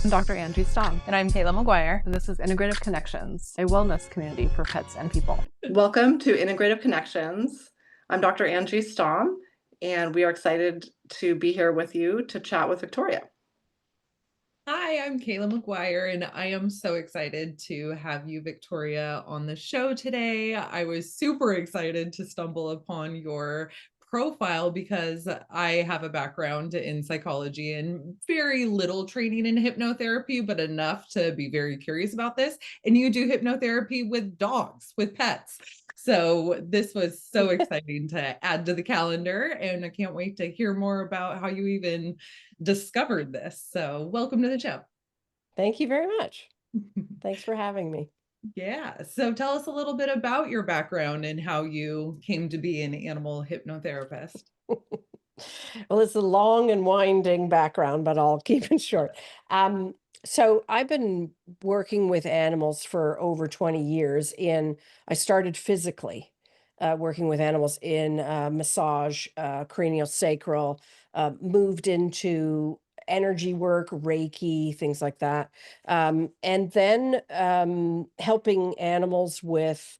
I'm Dr. Angie Stamm. And I'm Kaela McGuire. And this is Integrative Connections, a wellness community for pets and people. Welcome to Integrative Connections. I'm Dr. Angie Stamm, and we are excited to be here with you to chat with Victoria. Hi, I'm Kaela McGuire, and I am so excited to have you, Victoria, on the show today. I was super excited to stumble upon your profile because I have a background in psychology and very little training in hypnotherapy, but enough to be very curious about this. And you do hypnotherapy with dogs, with pets. So this was so exciting to add to the calendar, and I can't wait to hear more about how you even discovered this. So welcome to the show. Thank you very much. Thanks for having me. Yeah. So tell us a little bit about your background and how you came to be an animal hypnotherapist. Well, it's a long and winding background, but I'll keep it short. So I've been working with animals for over 20 years. I started physically working with animals in massage, cranial sacral, moved into energy work, Reiki, things like that. And then helping animals with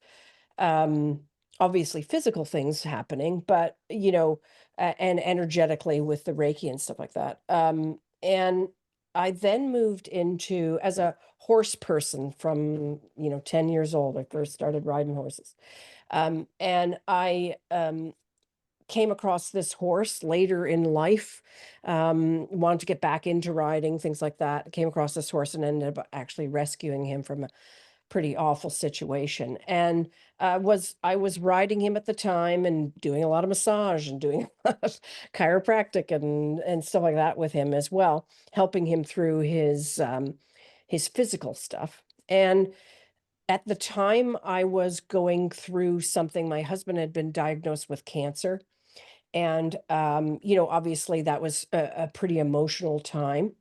obviously physical things happening, but, and energetically with the Reiki and stuff like that. And I then moved into as a horse person from, 10 years old. I first started riding horses. And I came across this horse later in life, wanted to get back into riding, things like that. Came across this horse and ended up actually rescuing him from a pretty awful situation. And I was riding him at the time and doing a lot of massage and doing a lot of chiropractic and stuff like that with him as well, helping him through his physical stuff. And at the time I was going through something, my husband had been diagnosed with cancer. And, obviously that was a pretty emotional time.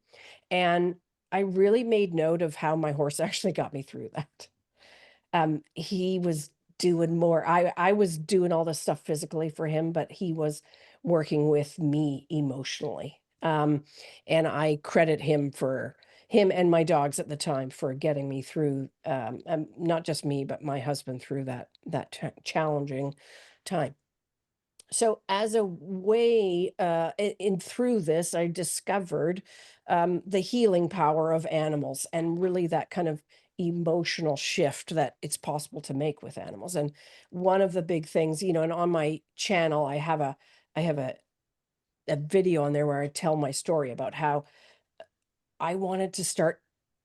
And I really made note of how my horse actually got me through that. He was doing more. I was doing all the stuff physically for him, but he was working with me emotionally. And I credit him and my dogs at the time for getting me through, not just me, but my husband through that challenging time. So as a way through this, I discovered the healing power of animals and really that kind of emotional shift that it's possible to make with animals. And one of the big things, and on my channel, I have a video on there where I tell my story about how I wanted to start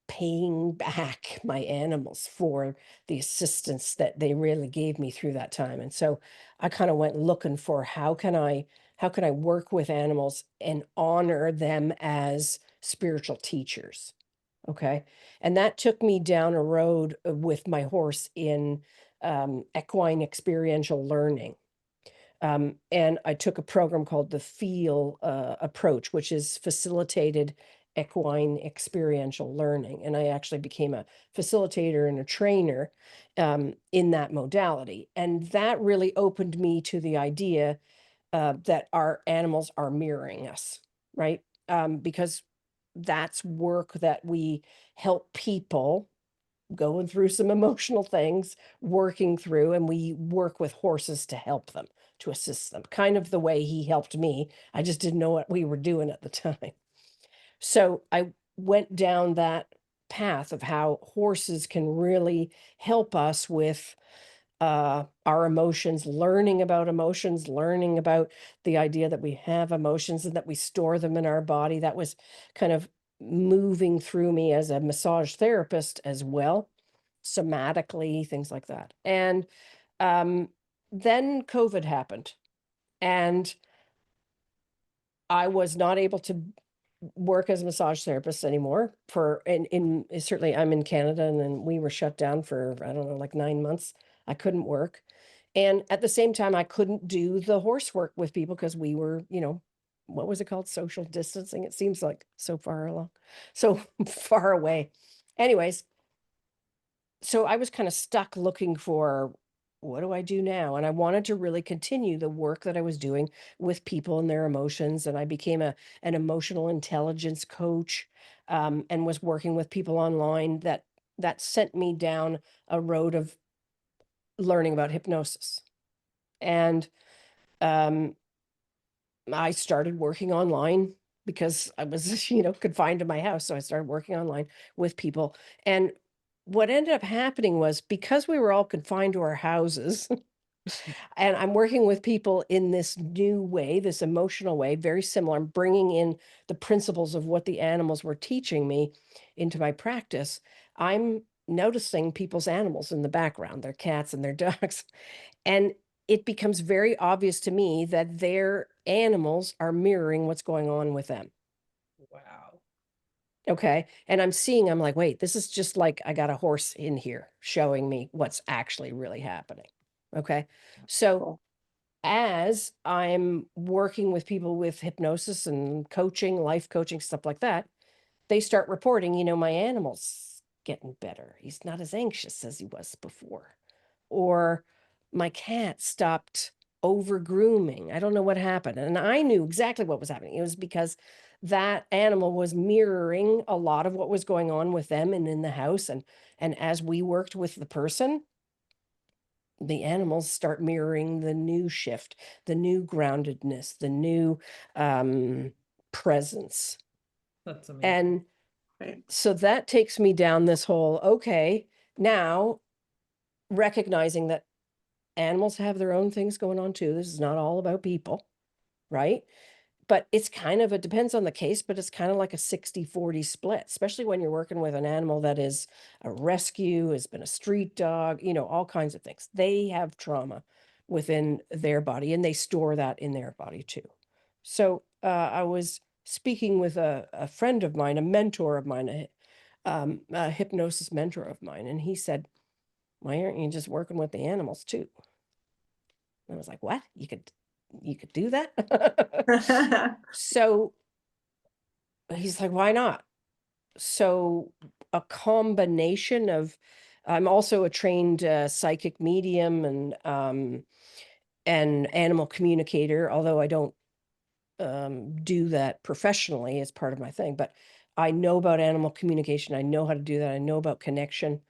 paying back my animals for the assistance that they really gave me through that time. And so I kind of went looking for how can I work with animals and honor them as spiritual teachers. Okay. And that took me down a road with my horse in equine experiential learning. And I took a program called the FEEL approach, which is facilitated equine experiential learning. And I actually became a facilitator and a trainer in that modality. And that really opened me to the idea that our animals are mirroring us, right? Because that's work that we help people going through some emotional things, working through, and we work with horses to help them, to assist them, kind of the way he helped me. I just didn't know what we were doing at the time. So I went down that path of how horses can really help us with our emotions, learning about the idea that we have emotions and that we store them in our body. That was kind of moving through me as a massage therapist as well, somatically, things like that. And um, then COVID happened, and I was not able to work as a massage therapist anymore in certainly I'm in Canada, and then we were shut down for, I don't know, like 9 months. I couldn't work. And at the same time, I couldn't do the horse work with people because we were, what was it called? Social distancing. It seems like so far along, so far away. Anyways, so I was kind of stuck looking for what do I do now? And I wanted to really continue the work that I was doing with people and their emotions. And I became an emotional intelligence coach, and was working with people online that sent me down a road of learning about hypnosis. And um, I started working online because I was, confined to my house. So I started working online with people. And what ended up happening was, because we were all confined to our houses, and I'm working with people in this new way, this emotional way, very similar. I'm bringing in the principles of what the animals were teaching me into my practice. I'm noticing people's animals in the background, their cats and their dogs. And it becomes very obvious to me that their animals are mirroring what's going on with them. Wow. Okay. And I'm like, wait, this is just like I got a horse in here showing me what's actually really happening. Okay. So Cool. as I'm working with people with hypnosis and coaching, life coaching, stuff like that, they start reporting, my animal's getting better. He's not as anxious as he was before. Or my cat stopped over grooming. I don't know what happened. And I knew exactly what was happening. It was because that animal was mirroring a lot of what was going on with them and in the house. And as we worked with the person, the animals start mirroring the new shift, the new groundedness, the new presence. That's amazing. And Right. so that takes me down this whole, okay, now recognizing that animals have their own things going on too. This is not all about people, right? But it's it depends on the case, but it's kind of like a 60-40 split, especially when you're working with an animal that is a rescue, has been a street dog, all kinds of things. They have trauma within their body, and they store that in their body too. So I was speaking with a friend of mine, a mentor of mine, a hypnosis mentor of mine, and he said, why aren't you just working with the animals too? And I was like, what? You could do that? So he's like, why not? So a combination of, I'm also a trained psychic medium and animal communicator, although I don't do that professionally as part of my thing, but I know about animal communication. I know how to do that. I know about connection.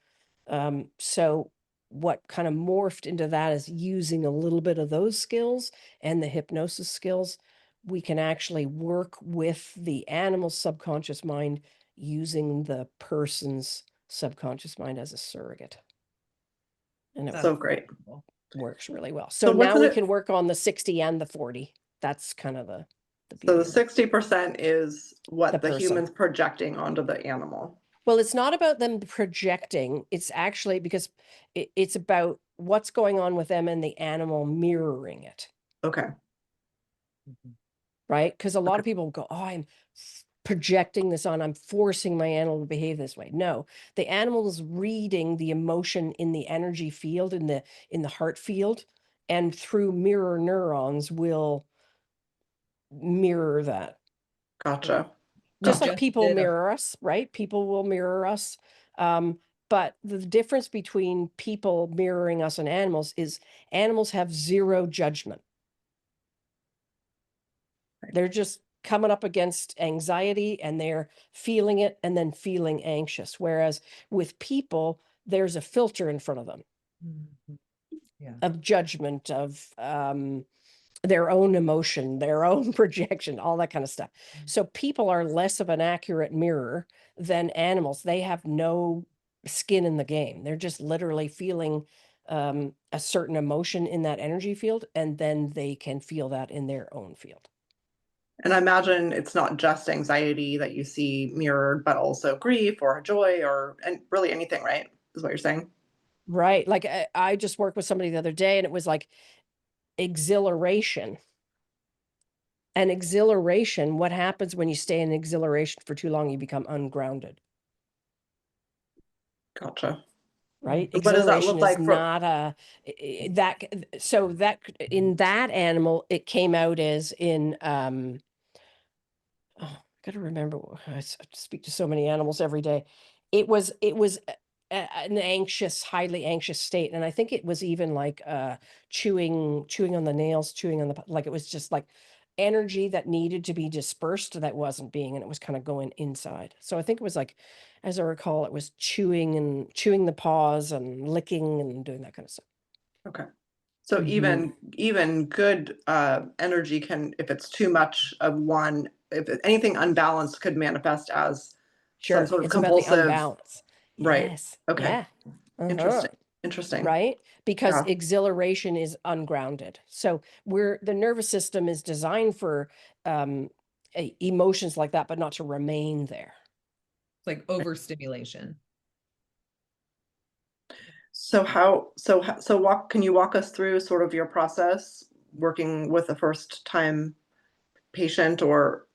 So what kind of morphed into that is using a little bit of those skills and the hypnosis skills. We can actually work with the animal's subconscious mind using the person's subconscious mind as a surrogate. And it So great. works really well. So So now what's we it? can work on the 60 and the 40. That's kind of the So beauty the of it. 60% is what The the person. human's projecting onto the animal. Well, it's not about them projecting. It's actually because it's about what's going on with them and the animal mirroring it, Okay. right? Because a lot Okay. of people go, oh, I'm projecting this on, I'm forcing my animal to behave this way. No, the animal is reading the emotion in the energy field, in the heart field, and through mirror neurons will mirror that. Gotcha. Just Gotcha. like people mirror us, right? People will mirror us. But the difference between people mirroring us and animals is animals have zero judgment. Right. They're just coming up against anxiety and they're feeling it and then feeling anxious. Whereas with people, there's a filter in front of them of judgment, of their own emotion, their own projection, all that kind of stuff. So people are less of an accurate mirror than animals. They have no skin in the game. They're just literally feeling a certain emotion in that energy field, and then they can feel that in their own field. And I imagine it's not just anxiety that you see mirrored, but also grief or joy and really anything, right? Is what you're saying? Right. Like I just worked with somebody the other day, and it was like exhilaration. And exhilaration, what happens when you stay in exhilaration for too long? You become ungrounded. Gotcha. Right. What does that Exhilaration look is like for? not that. So that in that animal, it came out as in, oh, I gotta remember, I speak to so many animals every day. It was an anxious, highly anxious state. And I think it was even like chewing on the nails, chewing on the, like it was just like energy that needed to be dispersed that wasn't being, and it was kind of going inside. So I think it was like, as I recall, it was chewing the paws and licking and doing that kind of stuff. Okay. So Mhm. even good energy can, if it's too much of one, if anything unbalanced, could manifest as some Sure. sort of It's about the compulsive. unbalance. Right. Yes. Okay. Yeah. Uh-huh. Interesting. Interesting. Right? Because Yeah. exhilaration is ungrounded. So the nervous system is designed for emotions like that, but not to remain there. It's like overstimulation. So can you walk us through sort of your process working with a first time patient or,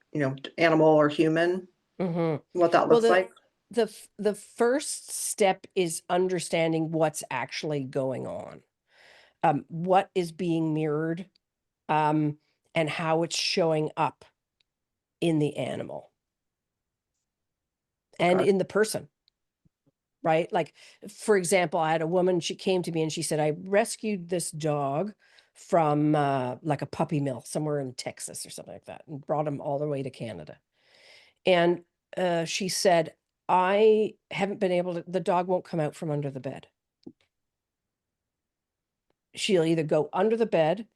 animal or human, Hmm. what that Well, looks like? the first step is understanding what's actually going on, what is being mirrored, um, and how it's showing up in the animal and Okay. in the person. Right? Like, for example, I had a woman, she came to me and she said, I rescued this dog from like a puppy mill somewhere in Texas or something like that and brought him all the way to Canada. And she said, I haven't been able to, the dog won't come out from under the bed. She'll either go under the bed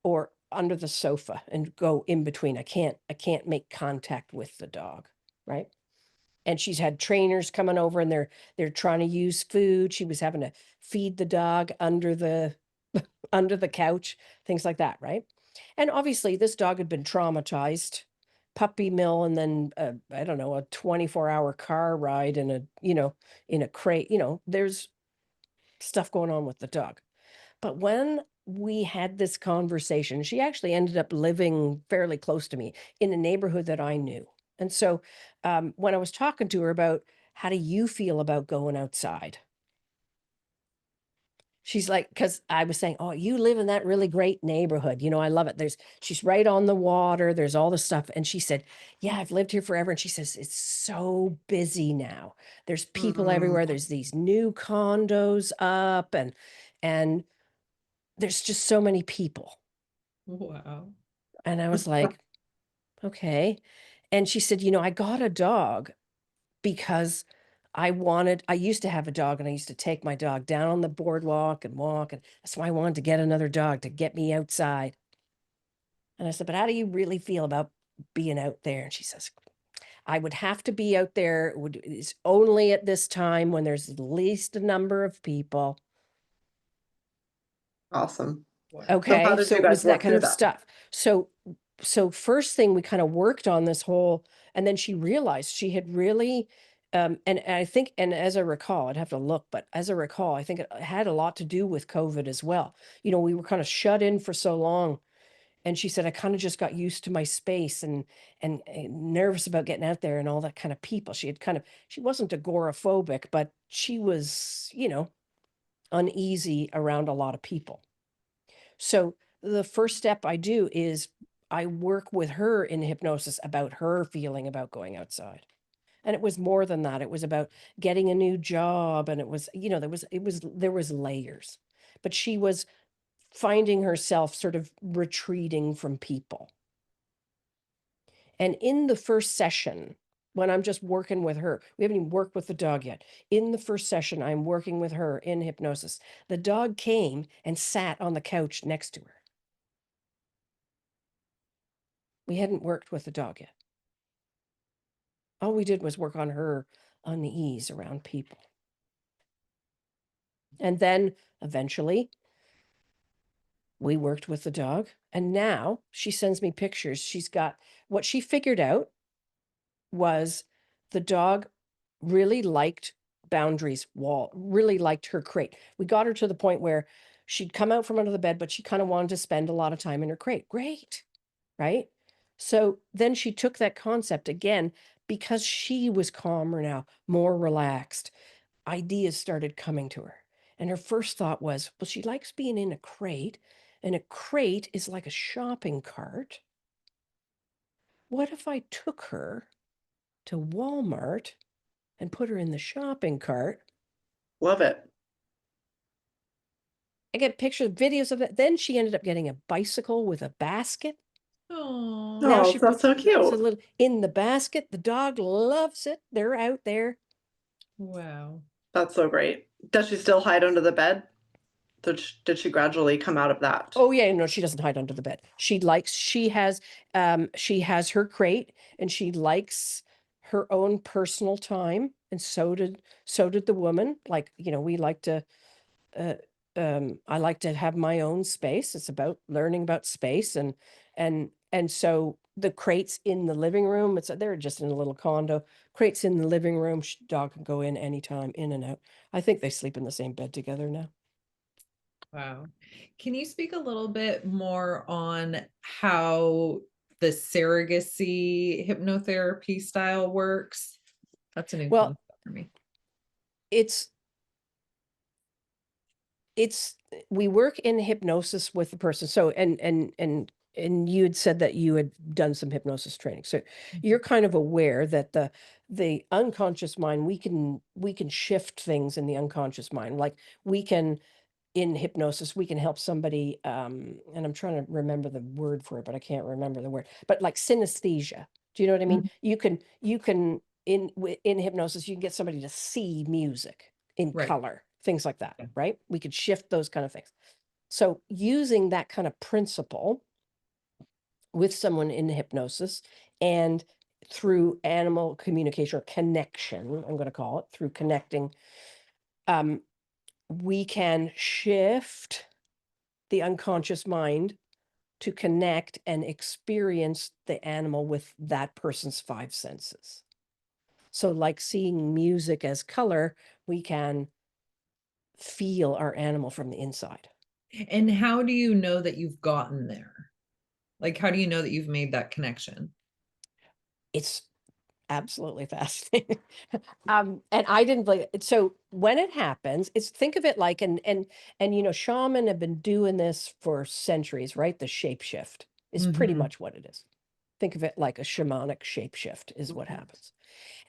or under the sofa and go in between. I can't make contact with the dog. Right? And she's had trainers coming over and they're trying to use food. She was having to feed the dog under the under the couch, things like that, right? And obviously this dog had been traumatized, puppy mill, and then I don't know, a 24-hour car ride in in a crate. There's stuff going on with the dog. But when we had this conversation, she actually ended up living fairly close to me in a neighborhood that I knew. And so when I was talking to her about how do you feel about going outside? She's like, because I was saying, oh, you live in that really great neighborhood. I love it. She's right on the water. There's all the stuff. And she said, yeah, I've lived here forever. And she says, it's so busy now. There's people Mm, everywhere. There's these new condos up and there's just so many people. Wow. And I was like, okay. And she said, I got a dog because I used to have a dog and I used to take my dog down on the boardwalk and walk. And that's why I wanted to get another dog to get me outside. And I said, but how do you really feel about being out there? And she says, I would have to be out there. It's only at this time when there's the least number of people. awesome. Wow. So how Okay, did so you it guys was that work kind through of that? stuff. So first thing we kind of worked on this whole, and then she realized she had really, and I think, and as I recall, I'd have to look, but as I recall, I think it had a lot to do with COVID as well. We were kind of shut in for so long, and she said I kind of just got used to my space and nervous about getting out there and all that kind of people. She wasn't agoraphobic, but she was, uneasy around a lot of people. So the first step I do is I work with her in hypnosis about her feeling about going outside. And it was more than that. It was about getting a new job. And it was, there was layers, but she was finding herself sort of retreating from people. And in the first session, when I'm just working with her, we haven't even worked with the dog yet. In the first session, I'm working with her in hypnosis. The dog came and sat on the couch next to her. We hadn't worked with the dog yet. All we did was work on her unease around people. And then eventually we worked with the dog. And now she sends me pictures. She's got what she figured out was the dog really liked boundaries, really liked her crate. We got her to the point where she'd come out from under the bed, but she kind of wanted to spend a lot of time in her crate. Great. Right? So then she took that concept again because she was calmer now, more relaxed. Ideas started coming to her. And her first thought was, well, she likes being in a crate, and a crate is like a shopping cart. What if I took her to Walmart and put her in the shopping cart Love it. I get pictures, videos of it. Then she ended up getting a bicycle with a basket. Oh, Now Oh, she that's puts so the dogs cute. in the basket. The dog loves it. They're out there. wow. That's so great. Does she still hide under the bed? Did she gradually come out of that? Oh yeah, no, she doesn't hide under the bed. She has her crate, and she likes her own personal time, and so did the woman. Like, we like to uh, I like to have my own space. It's about learning about space, and so the crates in the living room, they're just in a little condo. Crates in the living room, dog can go in anytime, in and out. I think they sleep in the same bed together now. Wow. Can you speak a little bit more on how the surrogacy hypnotherapy style works? That's an new Well, concept for me. it's we work in hypnosis with the person. So, and you had said that you had done some hypnosis training. So you're kind of aware that the unconscious mind, we can shift things in the unconscious mind. Like, we can, in hypnosis, we can help somebody, and I'm trying to remember the word for it, but I can't remember the word, but like synesthesia. Do you know what I mean? Mhm. You can in hypnosis, you can get somebody to see music in Right. color, things like that, Yeah. right? We could shift those kind of things. So using that kind of principle with someone in hypnosis, and through animal communication or connection, I'm going to call it, through connecting, we can shift the unconscious mind to connect and experience the animal with that person's five senses. So, like seeing music as color, we can feel our animal from the inside. And how do you know that you've gotten there? Like, how do you know that you've made that connection? It's absolutely fascinating. And I didn't believe it. So when it happens, think of it like, shaman have been doing this for centuries, right? The shapeshift is pretty Mhm. much what it is. Think of it like a shamanic shapeshift is what happens.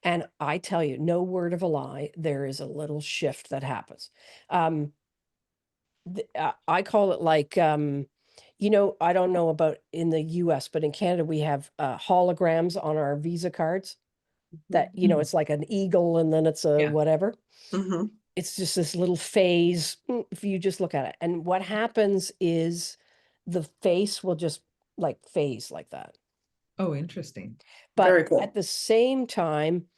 And I tell you, no word of a lie, there is a little shift that happens. I call it like, I don't know about in the US, but in Canada, we have holograms on our Visa cards that, Mhm. it's like an eagle and then it's a Yeah. whatever. Mm-hmm. It's just this little phase, if you just look at it. And what happens is the face will just like phase like that. Oh, interesting. But Very cool. at the same time,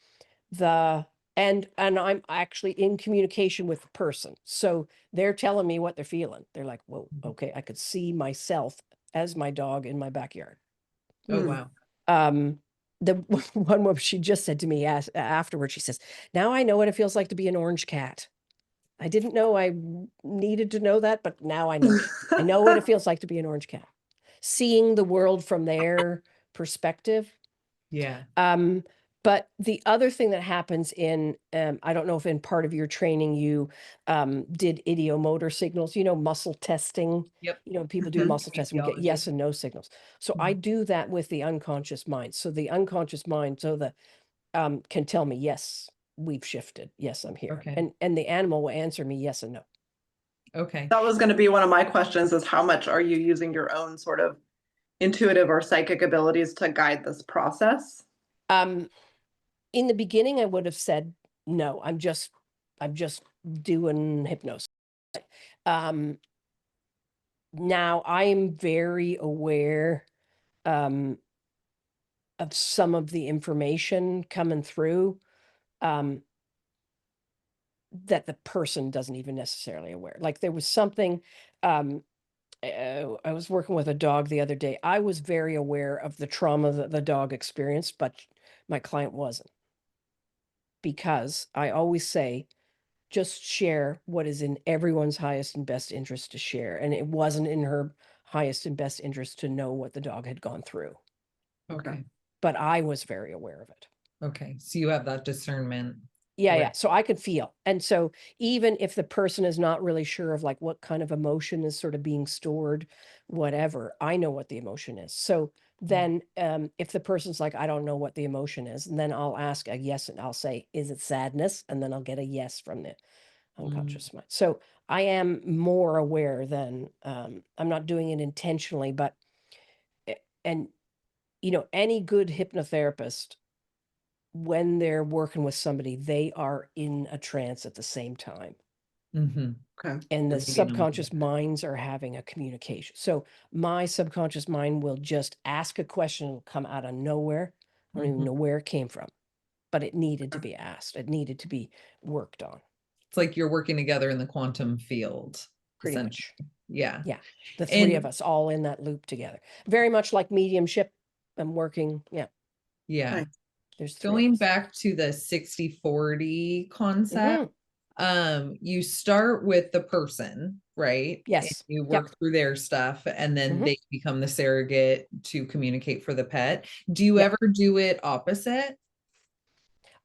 and I'm actually in communication with the person. So they're telling me what they're feeling. They're like, whoa, okay, I could see myself as my dog in my backyard. Oh, Mm. wow. The one woman, she just said to me afterwards, she says, now I know what it feels like to be an orange cat. I didn't know I needed to know that, but now I know. I know what it feels like to be an orange cat. Seeing the world from their perspective. Yeah. But the other thing that happens in, I don't know if in part of your training you did idiomotor signals, muscle testing. Yep. People do Mhm. muscle testing, we get yes and no signals. So I do that with the unconscious mind. So the unconscious mind, can tell me, yes, we've shifted. Yes, I'm here. Okay. And the animal will answer me yes and no. Okay. That was going to be one of my questions, is how much are you using your own sort of intuitive or psychic abilities to guide this process? In the beginning, I would have said, no, I'm just doing hypnosis. Um, Now I'm very aware of some of the information coming through that the person doesn't even necessarily aware. Like, there was something, I was working with a dog the other day. I was very aware of the trauma that the dog experienced, but my client wasn't. Because I always say, just share what is in everyone's highest and best interest to share. And it wasn't in her highest and best interest to know what the dog had gone through. Okay. But I was very aware of it. Okay. So you have that discernment. Yeah, where- yeah. So I could feel. And so even if the person is not really sure of like what kind of emotion is sort of being stored, whatever, I know what the emotion is. So then if the person's like, I don't know what the emotion is, and then I'll ask a yes, and I'll say, is it sadness? And then I'll get a yes from unconscious mind. So I am more aware than, I'm not doing it intentionally, but, and, any good hypnotherapist, when they're working with somebody, they are in a trance at the same time. Mm-hmm. Okay. And the Maybe not. subconscious minds are having a communication. So my subconscious mind will just ask a question, it'll come out of nowhere. I don't even know where it came from, but it needed to be asked. It needed to be worked on. It's like you're working together in the quantum field. Pretty essentially. much. Yeah. Yeah. The three of And us all in that loop together. Very much like mediumship and working. Yeah. yeah. Nice. There's three of Going us. back to the 60-40 concept, Mhm. you start with the person, right? And Yes. you Yep. work through their stuff, and then Mhm. they become the surrogate to communicate for the pet. Do you Yep. ever do it opposite?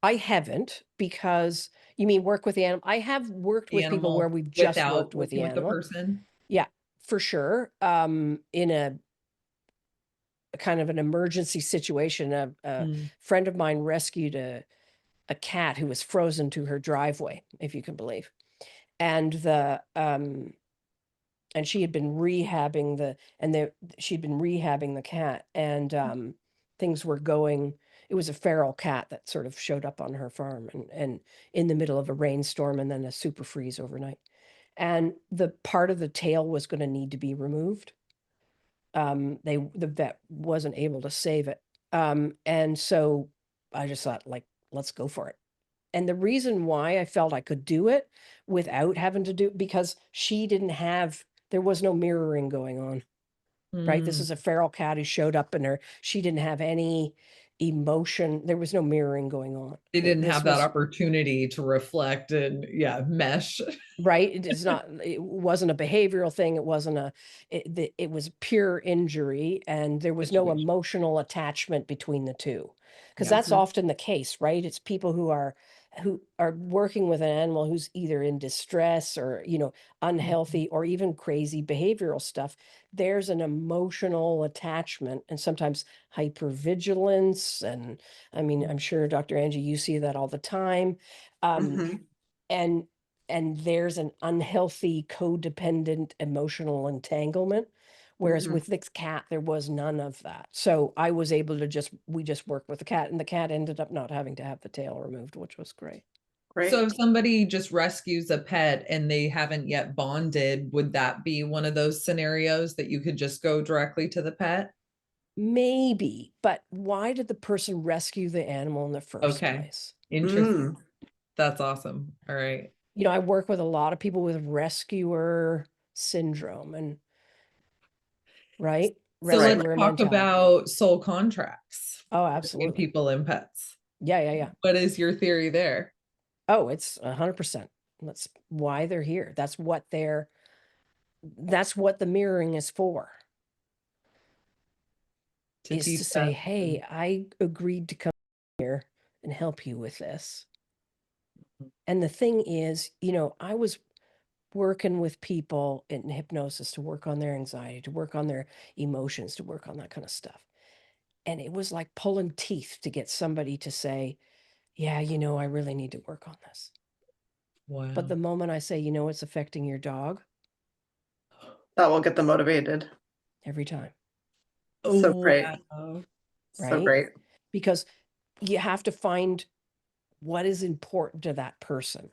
I haven't, because you mean work with the animal. I have worked The with people where animal we've just without worked with working the with the animal. person? Yeah, for sure. In a kind of an emergency situation, a Mm. friend of mine rescued a cat who was frozen to her driveway, if you can believe. And and she had been rehabbing she'd been rehabbing the cat, and things were going. It was a feral cat that sort of showed up on her farm, and in the middle of a rainstorm and then a super freeze overnight. And the part of the tail was going to need to be removed. The vet wasn't able to save it. And so I just thought, like, let's go for it. And the reason why I felt I could do it without having to do, because there was no mirroring going on, right? This Mm. is a feral cat who showed up in her. She didn't have any emotion. There was no mirroring going on. They didn't This have that was opportunity to reflect and mesh. right. It wasn't a behavioral thing. It wasn't it was pure injury, and there was no Situation. emotional attachment between the two. Because Yeah. that's often the case, right? It's people who are working with an animal who's either in distress or, unhealthy or even crazy behavioral stuff. There's an emotional attachment and sometimes hypervigilance. And I mean, I'm sure, Dr. Angie, you see that all the time. Mhm. And there's an unhealthy codependent emotional entanglement, whereas Mhm. with this cat there was none of that. So I was able to we just worked with the cat, and the cat ended up not having to have the tail removed, which was great. Great. So if somebody just rescues a pet and they haven't yet bonded, would that be one of those scenarios that you could just go directly to the pet? Maybe, but why did the person rescue the animal in the first Okay. place? Interesting. That's awesome. All right. I work with a lot of people with rescuer syndrome, and right? So let's Rescuer talk mentality. about soul contracts. Oh, between absolutely. people and pets. Yeah. What is your theory there? Oh, it's 100%. That's why they're here. That's what the mirroring is for. To Is teach to say, them. hey, I agreed to come here and help you with this. And the thing is, I was working with people in hypnosis to work on their anxiety, to work on their emotions, to work on that kind of stuff. And it was like pulling teeth to get somebody to say, yeah, I really need to work on this. Wow. But the moment I say, it's affecting your dog, That will get them motivated. every time. So great. Wow. So Right? great. Because you have to find what is important to that person.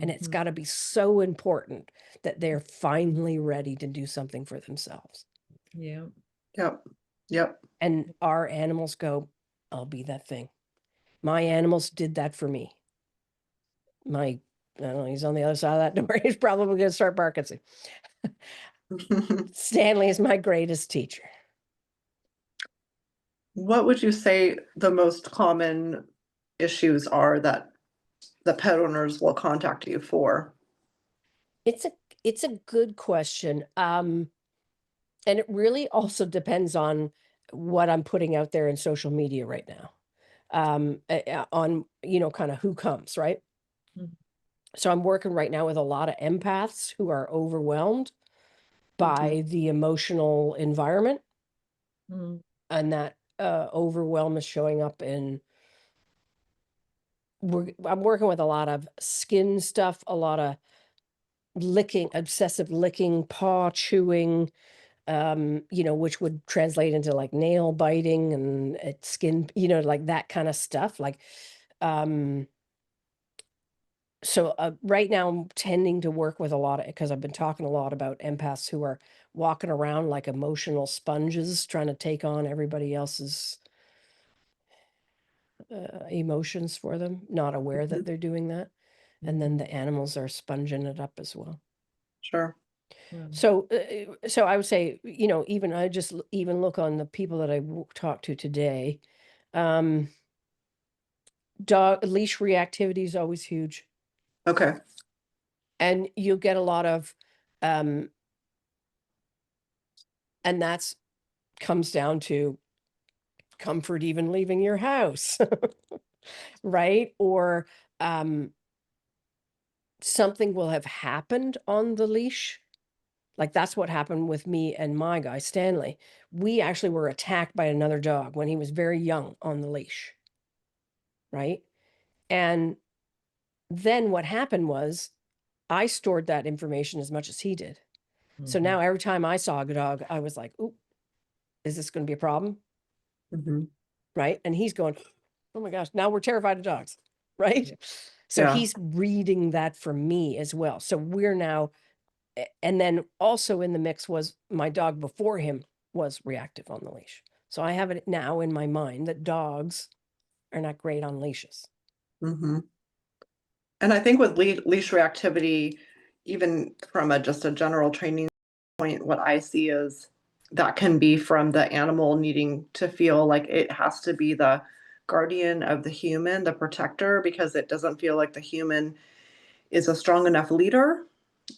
And it's got to be so important that they're finally ready to do something for themselves. Yeah. Yep. And our animals go, I'll be that thing. My animals did that for me. I don't know, he's on the other side of that door. He's probably going to start barking. Stanley is my greatest teacher. What would you say the most common issues are that the pet owners will contact you for? It's a good question. And it really also depends on what I'm putting out there in social media right now. On, kind of who comes, right? Mhm. So I'm working right now with a lot of empaths who are overwhelmed by the emotional environment. Mhm. And that overwhelm is showing up in I'm working with a lot of skin stuff, a lot of licking, obsessive licking, paw chewing, which would translate into like nail biting and skin, like that kind of stuff. Like, so right now I'm tending to work with a lot of, because I've been talking a lot about empaths who are walking around like emotional sponges, trying to take on everybody else's emotions for them, not aware that they're doing that. And then the animals are sponging it up as well. Sure. So, so I would say, even I just even look on the people that I talked to today. Dog leash reactivity is always huge, Okay. and you'll get a lot of, and that's comes down to comfort, even leaving your house, right? Or something will have happened on the leash. Like that's what happened with me and my guy, Stanley. We actually were attacked by another dog when he was very young on the leash. Right. And then what happened was I stored that information as much as he did. So now every time I saw a dog, I was like, "Ooh, is this going to be a problem?" Right. And he's going, "Oh my gosh, now we're terrified of dogs." Right. So Yeah. he's reading that from me as well. So we're now, and then also in the mix was my dog before him was reactive on the leash. So I have it now in my mind that dogs are not great on leashes. And I think with leash reactivity, even from just a general training point, what I see is that can be from the animal needing to feel like it has to be the guardian of the human, the protector, because it doesn't feel like the human is a strong enough leader.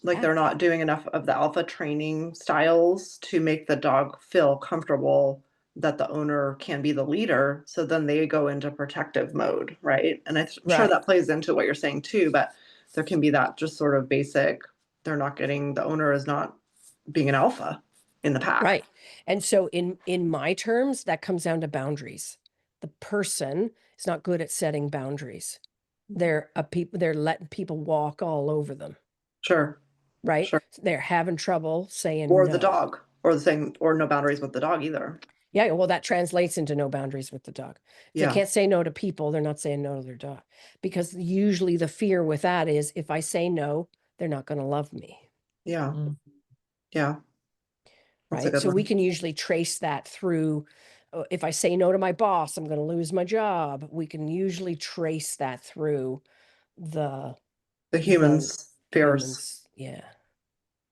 Like they're not doing enough of the alpha training styles to make the dog feel comfortable that the owner can be the leader. So then they go into protective mode, right? And I'm sure that plays into what you're saying too, but there can be that just sort of basic, they're not getting, the owner is not being an alpha in the pack. Right. And so in my terms, that comes down to boundaries. The person is not good at setting boundaries. They're letting people walk all over them. Sure. Right. Sure. They're having trouble saying Or no. the dog, or the same, or no boundaries with the dog either. Yeah, well, that translates into no boundaries with the dog. If they can't say no to people, they're not saying no to their dog. Because usually the fear with that is if I say no, they're not going to love me. Yeah. Yeah. That's a Right. good So we one. can usually trace that through. If I say no to my boss, I'm going to lose my job. We can usually trace that through the humans' fears. humans. Yeah.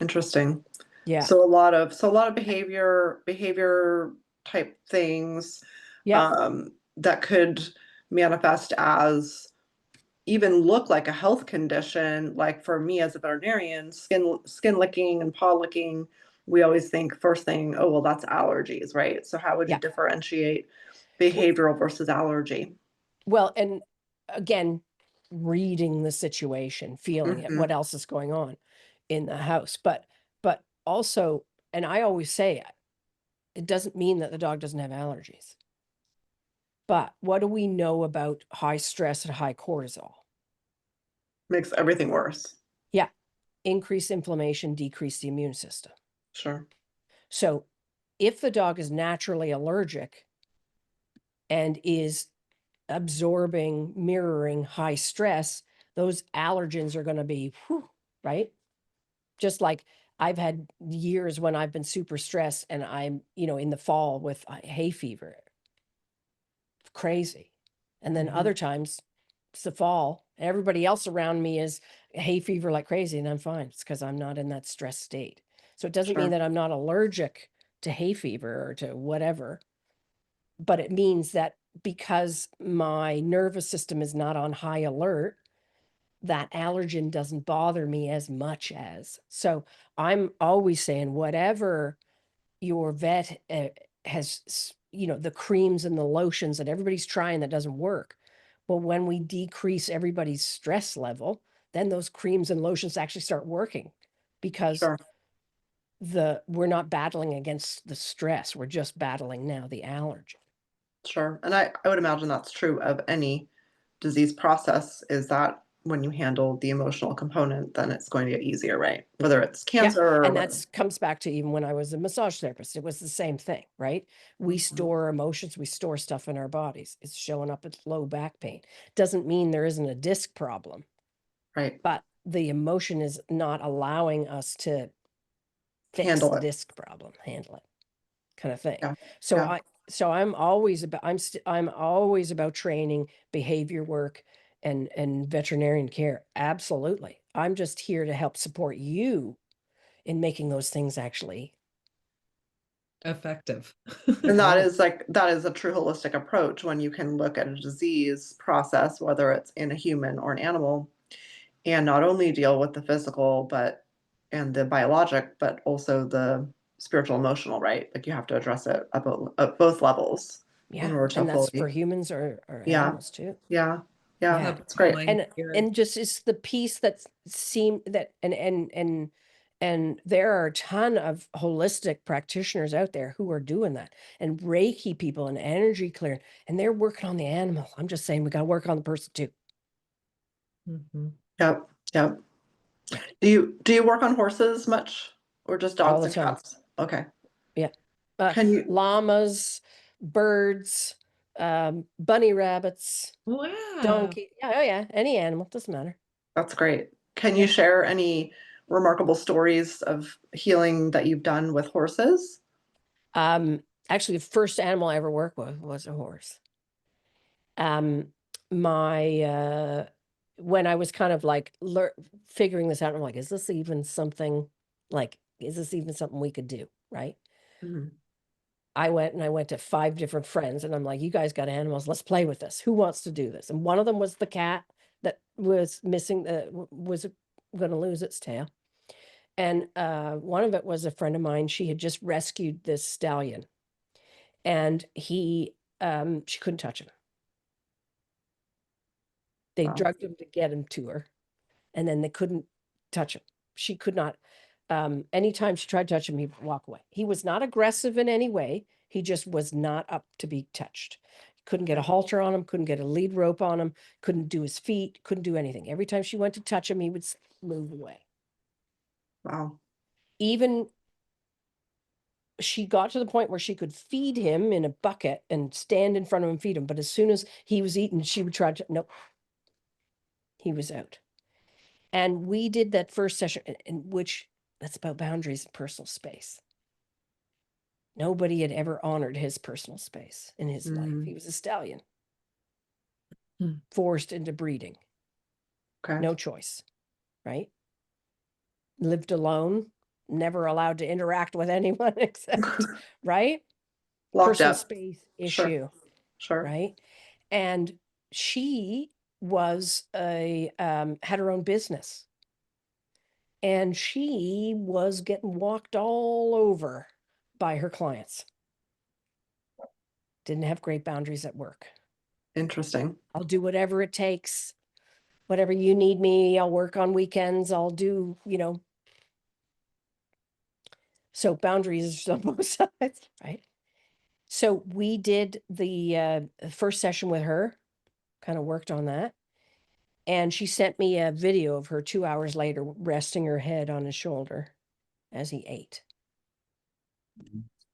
Interesting. Yeah. So a lot of behavior type things Yeah. that could manifest as even look like a health condition. Like for me as a veterinarian, skin licking and paw licking, we always think first thing, oh well, that's allergies, right? So how would you differentiate behavioral versus allergy? Well, and again, reading the situation, feeling it, what else is going on in the house. But also, and I always say it doesn't mean that the dog doesn't have allergies. But what do we know about high stress and high cortisol? Makes everything worse. Yeah. Increase inflammation, decrease the immune system. Sure. So if the dog is naturally allergic and is absorbing, mirroring high stress, those allergens are going to be, right? Just like I've had years when I've been super stressed and I'm, in the fall with hay fever. Crazy. And then other times it's the fall. Everybody else around me is hay fever like crazy and I'm fine. It's because I'm not in that stress state. So it doesn't mean that I'm not allergic to hay fever or to whatever, but it means that because my nervous system is not on high alert, that allergen doesn't bother me as much as. So I'm always saying whatever your vet has, the creams and the lotions that everybody's trying that doesn't work. Well, when we decrease everybody's stress level, then those creams and lotions actually start working because we're not battling against the stress. We're just battling now the allergy. Sure. And I would imagine that's true of any disease process is that when you handle the emotional component, then it's going to get easier, right? Whether it's cancer or and whether- that comes back to even when I was a massage therapist, it was the same thing, right? We store emotions, we store stuff in our bodies. It's showing up as low back pain. Doesn't mean there isn't a disc problem, right. but the emotion is not allowing us to fix Handle the it. disc problem, handle it, kind of thing. Yeah, So yeah. I'm always about I'm always about training, behavior work, and veterinarian care. Absolutely. I'm just here to help support you in making those things actually. Effective. And that is a true holistic approach when you can look at a disease process, whether it's in a human or an animal, and not only deal with the physical, and the biologic, but also the spiritual, emotional, right? Like you have to address it at both levels in Yeah. order to And that's fully. for humans or Yeah. animals too. Yeah. Yeah. Yeah. That's great. And just it's the piece that seem that and there are a ton of holistic practitioners out there who are doing that, and Reiki people and energy clearing, and they're working on the animal. I'm just saying we got to work on the person too. Yep. Yep. Yeah. Do you work on horses much, or just All dogs the and time. cats? Okay. Yeah. Can you? Llamas, birds, bunny rabbits, Wow. donkey. Yeah, oh yeah, any animal, doesn't matter. That's great. Can you share any remarkable stories of healing that you've done with horses? Actually, the first animal I ever worked with was a horse. My when I was kind of like figuring this out, I'm like, is this even something we could do? Right. Mhm. I went to 5 different friends and I'm like, you guys got animals. Let's play with this. Who wants to do this? And one of them was the cat that was missing, was going to lose its tail. And one of it was a friend of mine. She had just rescued this stallion and she couldn't touch him. They Wow. drugged him to get him to her, and then they couldn't touch him. She could not. Anytime she tried to touch him, he'd walk away. He was not aggressive in any way. He just was not up to be touched. Couldn't get a halter on him, couldn't get a lead rope on him, couldn't do his feet, couldn't do anything. Every time she went to touch him, he would move away. Wow. Even she got to the point where she could feed him in a bucket and stand in front of him and feed him. But as soon as he was eaten, she would try to, nope, he was out. And we did that first session in which that's about boundaries and personal space. Nobody had ever honored his personal space in his life. He was a stallion, forced into breeding. Okay. No choice, right? Lived alone, never allowed to interact with anyone except, right? Locked Personal up. space Sure. issue, Sure. right? And she was had her own business. And she was getting walked all over by her clients. Didn't have great boundaries at work. Interesting. I'll do whatever it takes. Whatever you need me, I'll work on weekends. I'll do, So boundaries on both sides, right? So we did the first session with her, kind of worked on that. And she sent me a video of her 2 hours later, resting her head on his shoulder as he ate.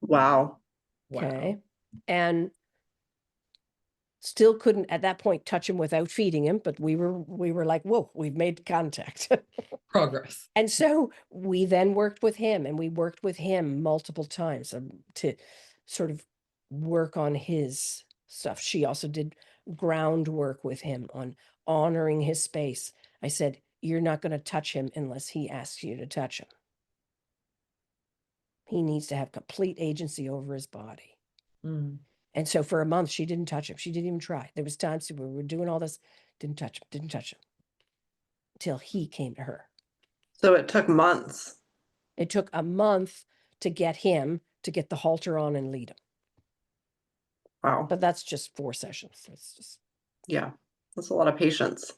Wow. Okay. And still couldn't at that point touch him without feeding him, but we were like, whoa, we've made contact. Progress. And so we then worked with him, and we worked with him multiple times to sort of work on his stuff. She also did groundwork with him on honoring his space. I said, you're not going to touch him unless he asks you to touch him. He needs to have complete agency over his body. And so for a month, she didn't touch him. She didn't even try. There was times we were doing all this, didn't touch him until he came to her. So it took months. It took a month to get him to get the halter on and lead him. Wow. But that's just 4 sessions. It's just. Yeah. That's a lot of patience.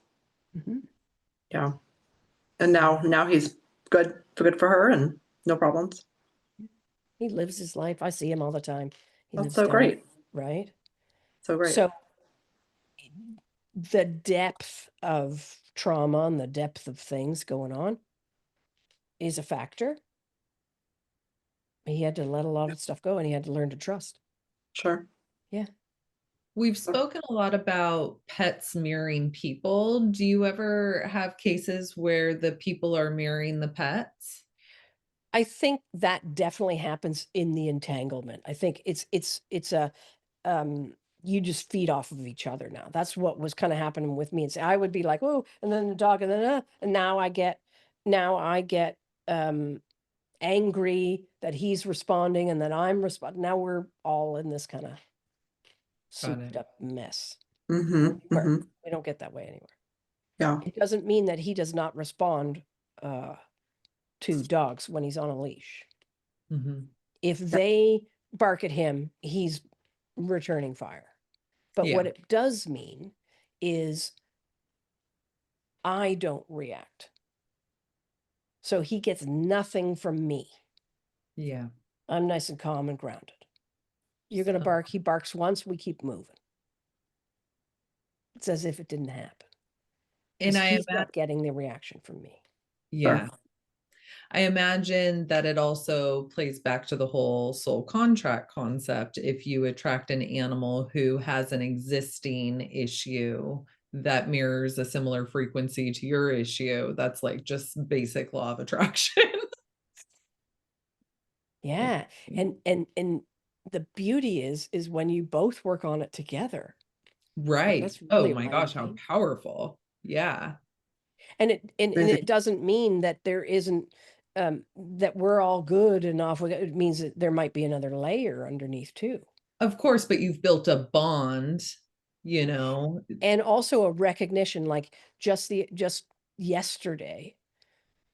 Mm-hmm. Yeah. And now he's good for her and no problems. He lives his life. I see him all the time. He That's lives so down, great. right? So great. So the depth of trauma and the depth of things going on is a factor. He had to let a lot of stuff go, and he had to learn to trust. Sure. Yeah. We've spoken a lot about pets mirroring people. Do you ever have cases where the people are mirroring the pets? I think that definitely happens in the entanglement. I think it's a you just feed off of each other now. That's what was kind of happening with me. And so I would be like, oh, and then the dog, and then and now I get angry that he's responding, and then I'm responding. Now we're all in this kind of souped up mess. Mm-hmm, Where mm-hmm. we don't get that way anymore. Yeah. It doesn't mean that he does not respond to dogs when he's on a leash. Mm-hmm. If they bark at him, he's returning fire. But what it does mean is I don't react. So he gets nothing from me. Yeah. I'm nice and calm and grounded. You're going to bark. He barks once, we keep moving. It's as if it didn't happen. And he's not getting the reaction from me. Yeah. I imagine that it also plays back to the whole soul contract concept. If you attract an animal who has an existing issue that mirrors a similar frequency to your issue, that's like just basic law of attraction. Yeah. And the beauty is when you both work on it together. Right. That's really oh my gosh, how powerful. Yeah. And it doesn't mean that there isn't that we're all good enough. It means that there might be another layer underneath too. Of course, but you've built a bond, you know. And also a recognition, like just yesterday,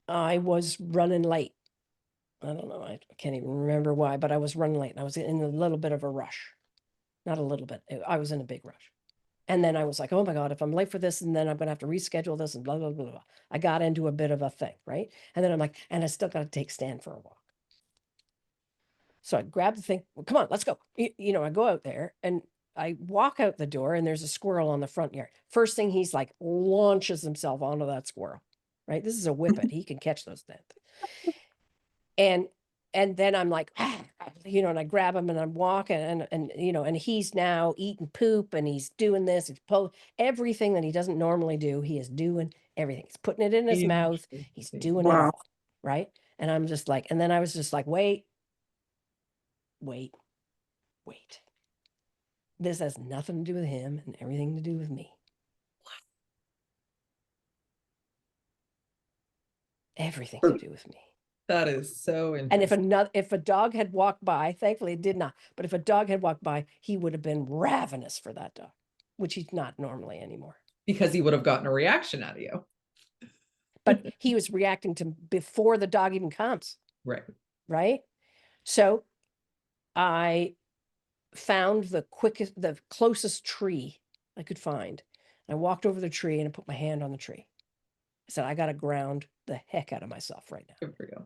I was running late. I don't know. I can't even remember why, but I was running late and I was in a little bit of a rush. Not a little bit. I was in a big rush. And then I was like, oh my God, if I'm late for this, and then I'm going to have to reschedule this and blah, blah, blah, blah. I got into a bit of a thing, right? And then I'm like, and I still got to take Stan for a walk. So I grab the thing. Well, come on, let's go. You know, I go out there and I walk out the door and there's a squirrel on the front yard. First thing, he's like launches himself onto that squirrel, right? This is a whippet. He can catch those things. And then I'm like, you know, and I grab him and I'm walking and you know, and he's now eating poop and he's doing this. He's pulling everything that he doesn't normally do. He is doing everything. He's putting it in his mouth. He's doing it all. Right. And I'm just like, and then I was just like, wait. This has nothing to do with him and everything to do with me. Everything to do with me. That is so interesting. And if a dog had walked by, thankfully it did not, but if a dog had walked by, he would have been ravenous for that dog, which he's not normally anymore. Because he would have gotten a reaction out of you. But he was reacting to before the dog even comes. Right. Right. So I found the closest tree I could find. I walked over the tree and I put my hand on the tree. I said, I got to ground the heck out of myself right now. Good for you.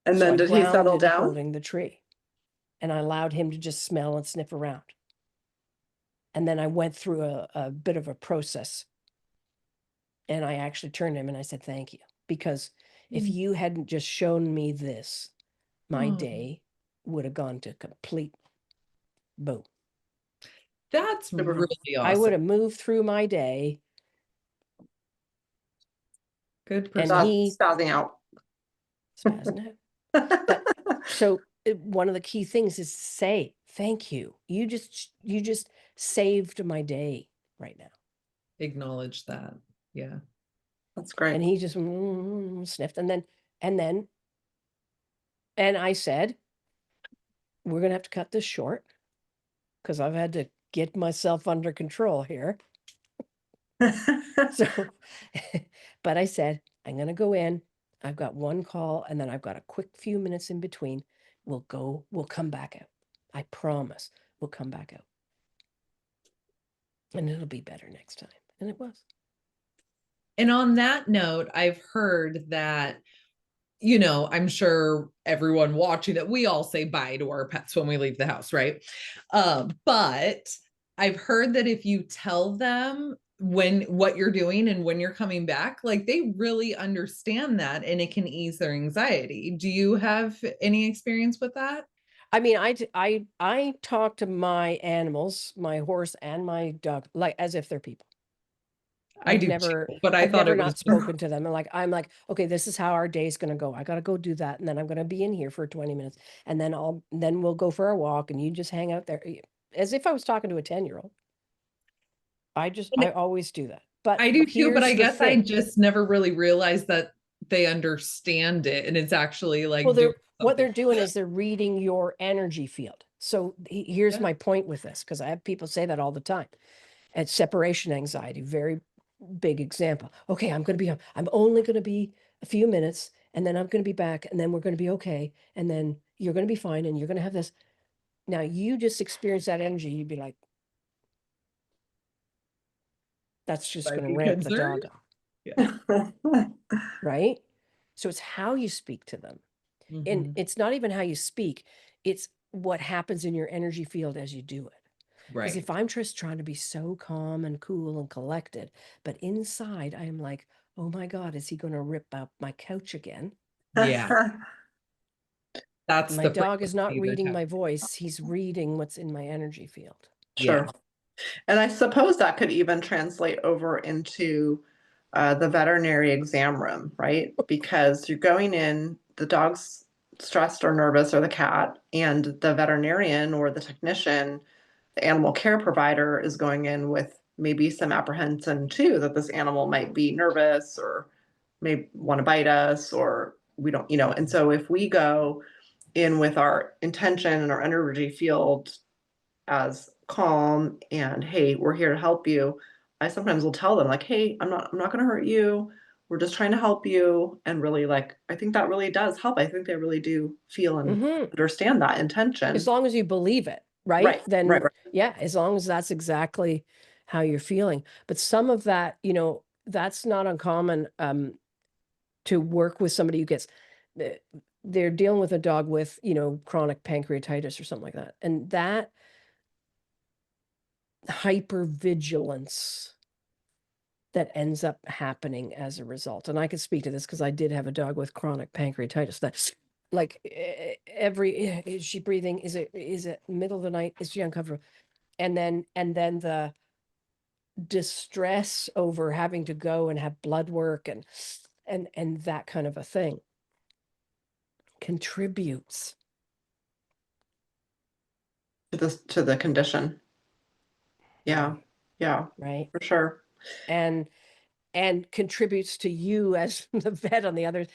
And then did he settle down? Holding the tree. And I allowed him to just smell and sniff around. And then I went through a bit of a process. And I actually turned to him and I said, thank you. Because if you hadn't just shown me this, my day would have gone to complete boom. That's really awesome. I would have moved through my day. Good person. And he spazzing out. So one of the key things is say thank you. You just saved my day right now. Acknowledge that. Yeah, that's great. And he just sniffed, and I said, we're gonna have to cut this short because I've had to get myself under control here. So, but I said, I'm gonna go in. I've got one call and then I've got a quick few minutes in between. We'll come back out. I promise we'll come back out. And it'll be better next time. And it was. And on that note, I've heard that, you know, I'm sure everyone watching that we all say bye to our pets when we leave the house, right? But I've heard that if you tell them what you're doing and when you're coming back, like they really understand that and it can ease their anxiety. Do you have any experience with that? I mean, I talk to my animals, my horse and my dog, like as if they're people. I do too, but I I've thought never it was not spoken to them. And like, I'm like, okay, this is how our day's going to go. I got to go do that. And then I'm going to be in here for 20 minutes and then we'll go for a walk and you just hang out there as if I was talking to a 10-year-old. I always do that. But I do too, but I here's the guess I thing. just never really realized that they understand it and it's actually like Well, doing what they're something. doing is they're reading your energy field. So here's Yeah. my point with this, because I have people say that all the time. And separation anxiety, very big example. Okay, I'm only going to be a few minutes and then I'm going to be back and then we're going to be okay. And then you're going to be fine and you're going to have this. Now you just experience that energy. You'd be like, that's just I'd going to be ramp the concerned. dog up, Yeah. right? So it's how you speak to them. And Mhm. it's not even how you speak. It's what happens in your energy field as you do it. Because Right. if I'm just trying to be so calm and cool and collected, but inside I am like, oh my God, is he going to rip up my couch again? Yeah. That's My the dog is not frequency reading that my voice. He's reading what's in my energy field. Sure. Yeah. And I suppose that could even translate over into the veterinary exam room, right? Because you're going in, the dog's stressed or nervous, or the cat, and the veterinarian or the technician, the animal care provider, is going in with maybe some apprehension too that this animal might be nervous or may want to bite us, or we don't, and so if we go in with our intention and our energy field as calm and, hey, we're here to help you, I sometimes will tell them like, hey, I'm not going to hurt you, we're just trying to help you. And really, like, I think that really does help. I think they really do feel and understand that intention. As long as you believe it, right? Right, Then right. yeah, as long as that's exactly how you're feeling. But some of that, that's not uncommon to work with somebody who gets, they're dealing with a dog with, chronic pancreatitis or something like that. And that hypervigilance that ends up happening as a result. And I can speak to this because I did have a dog with chronic pancreatitis. That's like is she breathing? Is it middle of the night? Is she uncomfortable? And then the distress over having to go and have blood work and that kind of a thing contributes To the condition. Yeah, yeah, right, for sure. and contributes to you as the vet on the other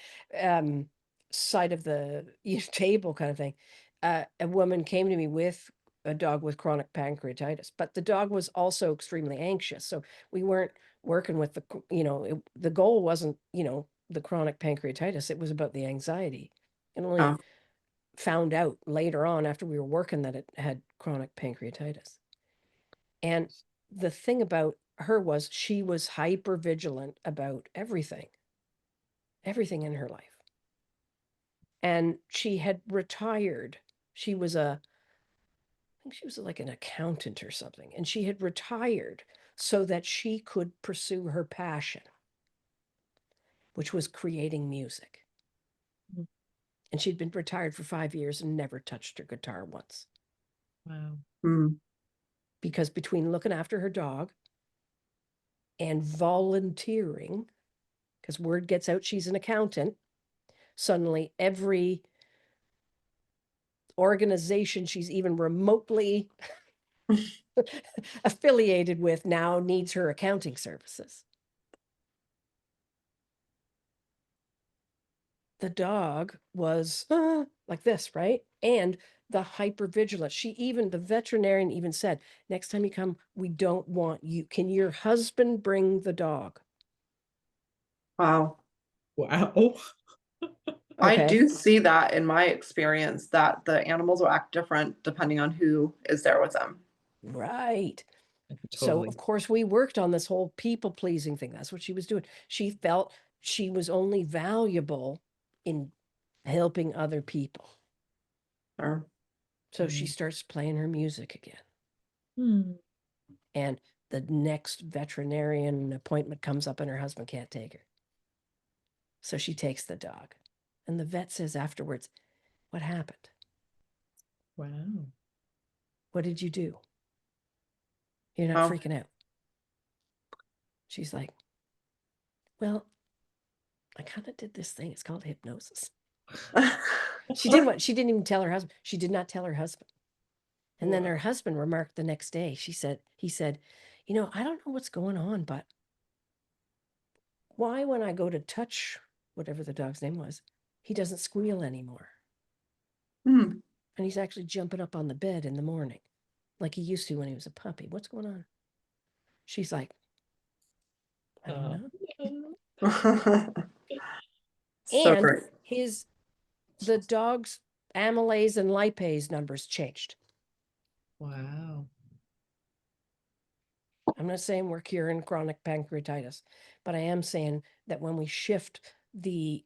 side of the table kind of thing. A woman came to me with a dog with chronic pancreatitis, but the dog was also extremely anxious. So we weren't working with the goal wasn't, the chronic pancreatitis. It was about the anxiety. And only found out later on after we were working that it had chronic pancreatitis. And the thing about her was she was hyper vigilant about everything in her life. And she had retired. She was I think she was like an accountant or something. And she had retired so that she could pursue her passion, which was creating music. And she'd been retired for 5 years and never touched her guitar once. Wow. Because between looking after her dog and volunteering, because word gets out she's an accountant, suddenly every organization she's even remotely affiliated with now needs her accounting services. The dog was like this, right? And the hypervigilance. The veterinarian even said, next time you come, we don't want you. Can your husband bring the dog? Wow. Wow. I Okay. do see that in my experience, that the animals will act different depending on who is there with them. Right. So Totally. of course we worked on this whole people pleasing thing. That's what she was doing. She felt she was only valuable in helping other people. Or So she starts playing her music again. Hmm. And the next veterinarian appointment comes up and her husband can't take her. So she takes the dog. And the vet says afterwards, what happened? Wow. What did you do? You're not Oh. freaking out. She's like, well, I kind of did this thing. It's called hypnosis. She didn't even tell her husband. She did not tell her husband. And then her husband remarked the next day, he said, you know, I don't know what's going on, but why when I go to touch whatever the dog's name was, he doesn't squeal anymore. Hmm. And he's actually jumping up on the bed in the morning like he used to when he was a puppy. What's going on? She's like, I don't know. So And great. the dog's amylase and lipase numbers changed. Wow. I'm not saying we're curing chronic pancreatitis, but I am saying that when we shift the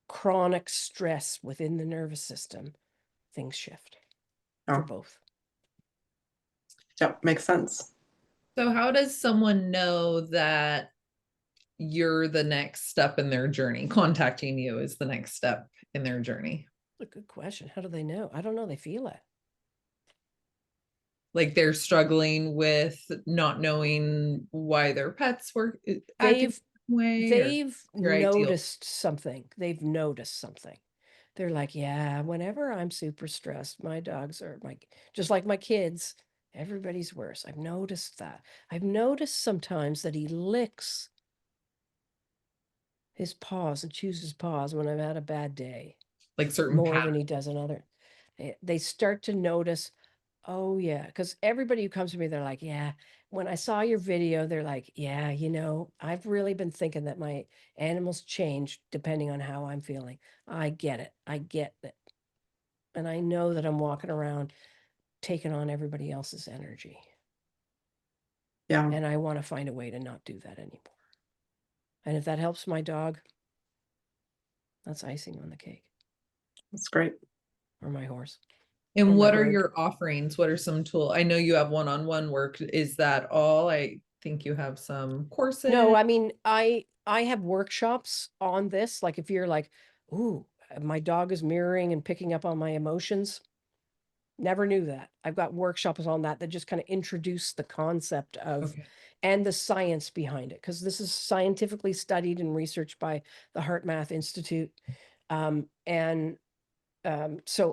chronic stress within the nervous system, things shift for Oh. both. Yep, makes sense. So how does someone know that you're the next step in their journey? Contacting you is the next step in their journey. That's a good question. How do they know? I don't know. They feel it. Like they're struggling with not knowing why their pets were acting the way. They've your ideal? noticed something. They've noticed something. They're like, yeah, whenever I'm super stressed, my dogs are just like my kids. Everybody's worse. I've noticed that. I've noticed sometimes that he licks his paws and chews his paws when I've had a bad day, Like certain more patterns. than he does another. They start to notice, oh yeah, because everybody who comes to me, they're like, yeah, when I saw your video, they're like, yeah, you know, I've really been thinking that my animals change depending on how I'm feeling. I get it. I get it. And I know that I'm walking around taking on everybody else's energy. Yeah, And I want to find a way to not do that anymore. And if that helps my dog, that's icing on the cake. that's great. Or my horse. And or my what are bird. your offerings? What are some tools? I know you have one-on-one work. Is that all? I think you have some courses. No, I mean, I have workshops on this. Like if you're like, ooh, my dog is mirroring and picking up on my emotions. Never knew that. I've got workshops on that just kind of introduce the concept of Okay. and the science behind it, because this is scientifically studied and researched by the Heart Math Institute. So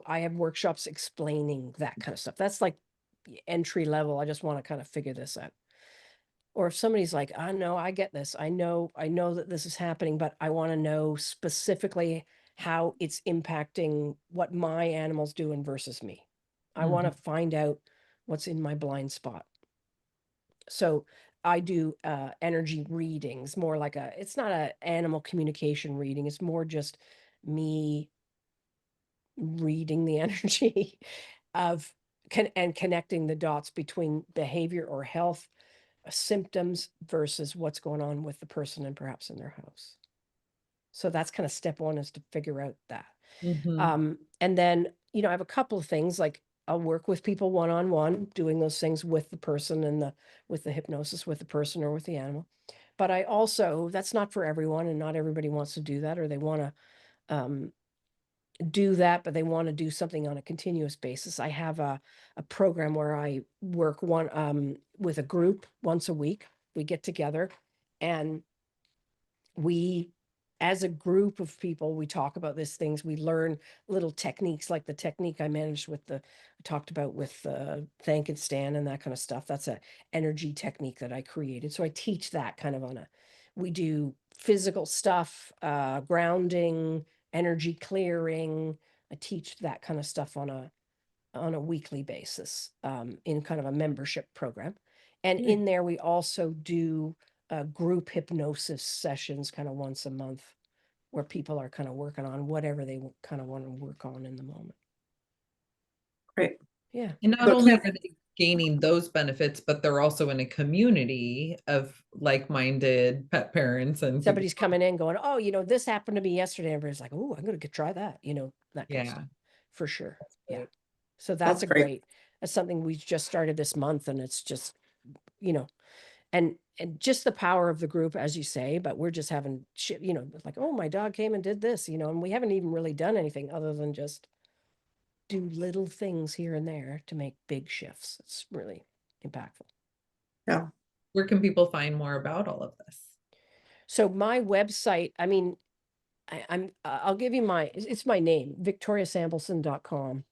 I have workshops explaining that kind of stuff. That's like entry level. I just want to kind of figure this out. Or if somebody's like, I know, I get this. I know that this is happening, but I want to know specifically how it's impacting what my animals doing versus me. I want to find out what's in my blind spot. So I do energy readings, more like it's not an animal communication reading. It's more just me reading the energy of and connecting the dots between behavior or health symptoms versus what's going on with the person and perhaps in their house. So that's kind of step one, is to figure out that. And then, you know, I have a couple of things, like I'll work with people one-on-one, doing those things with the person and with the hypnosis with the person or with the animal. But I also, that's not for everyone, and not everybody wants to do that, or they want to do that, but they want to do something on a continuous basis. I have a program where I work with a group once a week. We get together and we, as a group of people, we talk about these things. We learn little techniques, like the technique I talked about with Thank and Stand and that kind of stuff. That's an energy technique that I created. So I teach that kind of we do physical stuff, grounding, energy clearing. I teach that kind of stuff on a weekly basis, in kind of a membership program. And in there, we also do group hypnosis sessions kind of once a month, where people are kind of working on whatever they kind of want to work on in the moment. Great. Yeah. And not only are they gaining those benefits, but they're also in a community of like-minded pet parents, and somebody's coming in going, oh, you know, this happened to me yesterday. Everybody's like, oh, I'm going to try that, you know, that kind of stuff. For sure. Yeah. So that's That's great. that's something we just started this month, and it's just you know, and just the power of the group, as you say, but we're just having shit, you know, like, oh, my dog came and did this, you know, and we haven't even really done anything other than just do little things here and there to make big shifts. It's really impactful. Yeah. Where can people find more about all of this? So my website, I mean, I'll give you it's my name, victoriasambleson.com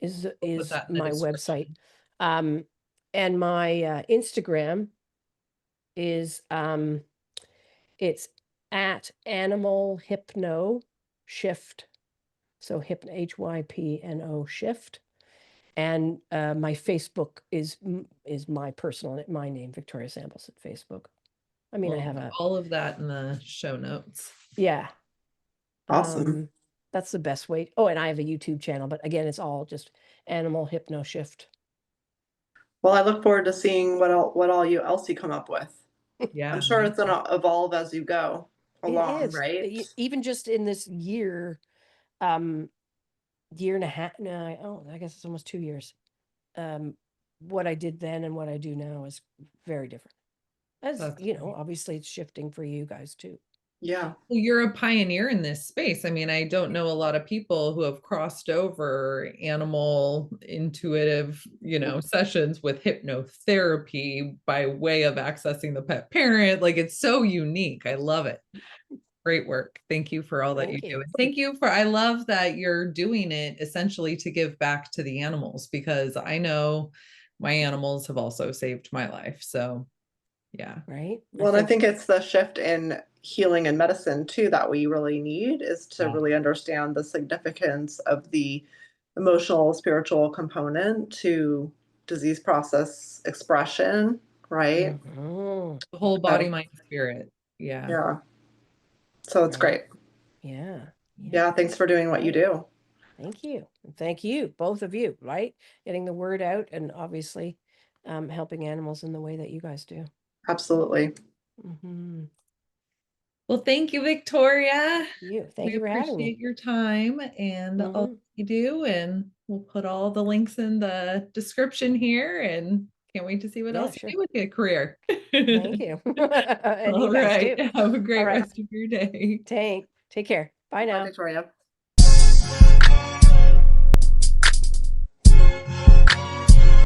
is We'll put that in the my description. website. And my Instagram is it's at Animal Hypno Shift. So HYPNO Shift. And my Facebook is my personal, my name, Victoria Sambleson, Facebook. I mean, I We'll have put a, all of that in the show notes. yeah. Awesome. That's the best way. Oh, and I have a YouTube channel, but again, it's all just Animal Hypno Shift. Well, I look forward to seeing what all you else you come up with. Yeah. I'm sure me it's gonna evolve as you go along, It is. right? Even just in this year, year and a half, no, I guess it's almost 2 years. What I did then and what I do now is very different. As That's you know, obviously it's shifting for you guys too. Yeah. Well, you're a pioneer in this space. I mean, I don't know a lot of people who have crossed over animal intuitive, you know, sessions with hypnotherapy by way of accessing the pet parent. Like, it's so unique. I love it. Great work. Thank you for all that you Thank do. you. And thank you for, I love that you're doing it essentially to give back to the animals, because I know my animals have also saved my life. So yeah. Right. Well, I think it's the shift in healing and medicine too that we really need, is to Yeah. really understand the significance of the emotional, spiritual component to disease process expression, right? Mhm. The whole So, body, mind, spirit. Yeah. yeah. So it's Right. great. Yeah. Yeah, thanks for doing what you do. Thank you. And thank you, both of you, right? Getting the word out and obviously helping animals in the way that you guys do. Absolutely. Mhm. Well, thank you, Victoria. Thank We you for having me. appreciate your time and all Mhm. you do. And we'll put all the links in the description here, and can't wait to see what Yeah, else sure. you do with your career. Thank you. And All you guys right. too. Have a great right. rest of your day. Take care. Bye Bye, now. Victoria.